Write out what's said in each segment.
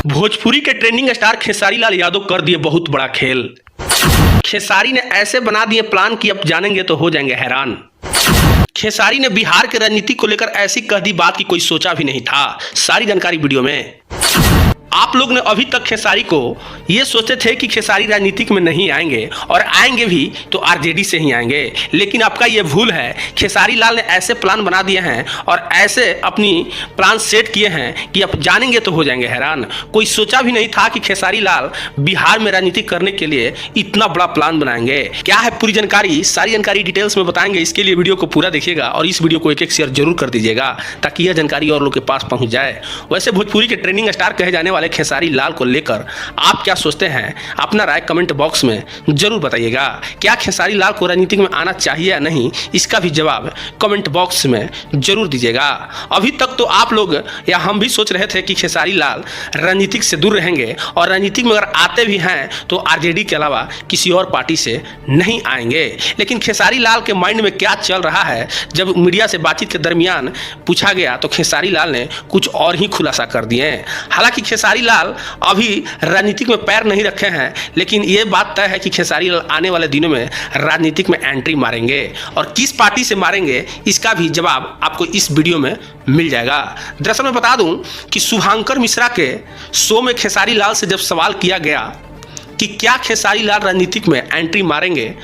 भोजपुरी के trending star Khesari Lal Yadav कर दिए बहुत बड़ा खेल। खेसारी ने ऐसे बना दिए प्लान कि अब जानेंगे तो हो जाएंगे हैरान। खेसारी ने बिहार के राजनीति को लेकर ऐसी कह दी बात कि कोई सोचा भी नहीं था। सारी जानकारी वीडियो में। आप लोग ने अभी तक खेसारी को ये सोचते थे कि खेसारी राजनीतिक में नहीं आएंगे और आएंगे भी तो आरजेडी से ही आएंगे, लेकिन आपका ये भूल है। खेसारी लाल ने ऐसे प्लान बना दिए हैं और ऐसे अपनी प्लान सेट किए हैं कि अब जानेंगे तो हो जाएंगे हैरान। कोई सोचा भी नहीं था कि खेसारी लाल बिहार में राजनीति करने के लिए इतना बड़ा प्लान बनाएंगे। क्या है पूरी जानकारी, सारी जानकारी डिटेल्स में बताएंगे। इसके लिए वीडियो को पूरा देखिएगा और इस वीडियो को एक शेयर जरूर कर दीजिएगा ताकि यह जानकारी और लोग के पास पहुंच जाए। वैसे भोजपुरी के ट्रेंडिंग स्टार कहे जाने वाले खेसारी लाल को लेकर आप क्या सोचते हैं, अपना राय कमेंट बॉक्स में जरूर बताइएगा। क्या खेसारी लाल को राजनीति में आना चाहिए या नहीं, इसका भी जवाब कमेंट बॉक्स में जरूर दीजिएगा। अभी तक तो आप लोग या हम भी सोच रहे थे कि खेसारी लाल राजनीतिक से दूर रहेंगे और राजनीतिक में अगर आते भी हैं तो आरजेडी के अलावा किसी और पार्टी से नहीं आएंगे। लेकिन खेसारी लाल के माइंड में क्या चल रहा है, जब मीडिया से बातचीत के दरमियान पूछा गया तो खेसारी लाल ने कुछ और ही खुलासा कर दिए। हालांकि खेसारी लाल अभी राजनीतिक में पैर नहीं रखे हैं, लेकिन यह बात तय है कि खेसारी लाल आने वाले दिनों में राजनीतिक में एंट्री मारेंगे और किस पार्टी से मारेंगे इसका भी जवाब आपको इस वीडियो में मिल जाएगा। दरअसल मैं बता दूं कि शुभांकर मिश्रा के शो में खेसारी लाल से जब सवाल किया गया कि क्या खेसारी लाल राजनीतिक में एंट्री मारेंगे,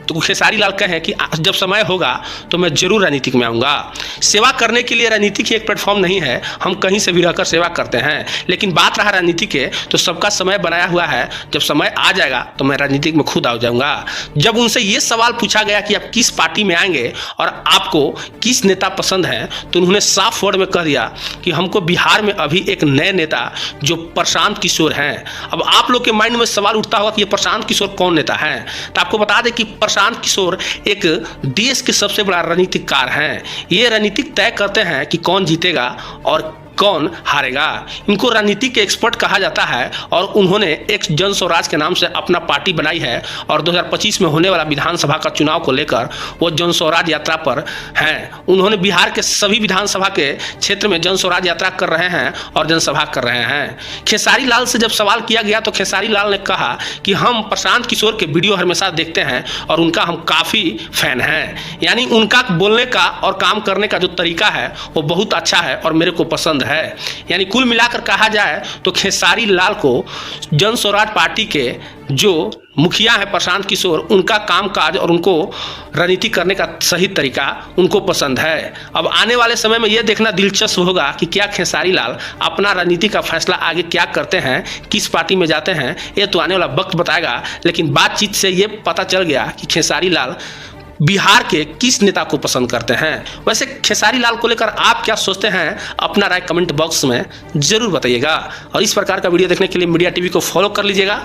तो खेसारी लाल कहें कि जब समय होगा तो मैं जरूर राजनीतिक में आऊँगा। सेवा करने के लिए राजनीतिक ही एक प्लेटफॉर्म नहीं है, हम कहीं से भी रहकर सेवा करते हैं। लेकिन बात रहा राजनीति के, तो सबका समय बनाया हुआ है। जब समय आ जाएगा तो मैं राजनीतिक में खुद आ जाऊँगा। जब उनसे ये सवाल पूछा गया कि आप किस पार्टी में आएंगे और आपको किस नेता पसंद है, तो उन्होंने साफ वर्ड में कह दिया कि हमको बिहार में अभी एक नए नेता जो प्रशांत किशोर हैं। अब आप लोग के माइंड में सवाल उठता होगा कि ये प्रशांत किशोर कौन नेता है, तो आपको बता दें कि प्रशांत किशोर एक देश के सबसे बड़ा राजनीतिककार हैं। ये राजनीतिक तय करते हैं कि कौन जीतेगा और कौन हारेगा। इनको राजनीति के एक्सपर्ट कहा जाता है और उन्होंने एक जन स्वराज के नाम से अपना पार्टी बनाई है और 2025 में होने वाला विधानसभा का चुनाव को लेकर वो जन स्वराज यात्रा पर हैं। उन्होंने बिहार के सभी विधानसभा के क्षेत्र में जन स्वराज यात्रा कर रहे हैं और जनसभा कर रहे हैं। खेसारी लाल से जब सवाल किया गया तो खेसारी लाल ने कहा कि हम प्रशांत किशोर के वीडियो हमेशा देखते हैं और उनका हम काफ़ी फैन हैं। यानी उनका बोलने का और काम करने का जो तरीका है वो बहुत अच्छा है और मेरे को पसंद है। यानी कुल मिलाकर कहा जाए तो खेसारी लाल को जन स्वराज पार्टी के जो मुखिया है प्रशांत किशोर, उनका कामकाज और उनको राजनीति करने का सही तरीका उनको पसंद है। अब आने वाले समय में यह देखना दिलचस्प होगा कि क्या खेसारी लाल अपना राजनीति का फैसला आगे क्या करते हैं, किस पार्टी में जाते हैं, ये तो आने वाला वक्त बताएगा। लेकिन बातचीत से ये पता चल गया कि खेसारी लाल बिहार के किस नेता को पसंद करते हैं। वैसे खेसारी लाल को लेकर आप क्या सोचते हैं, अपना राय कमेंट बॉक्स में जरूर बताइएगा। और इस प्रकार का वीडियो देखने के लिए मीडिया टीवी को फॉलो कर लीजिएगा।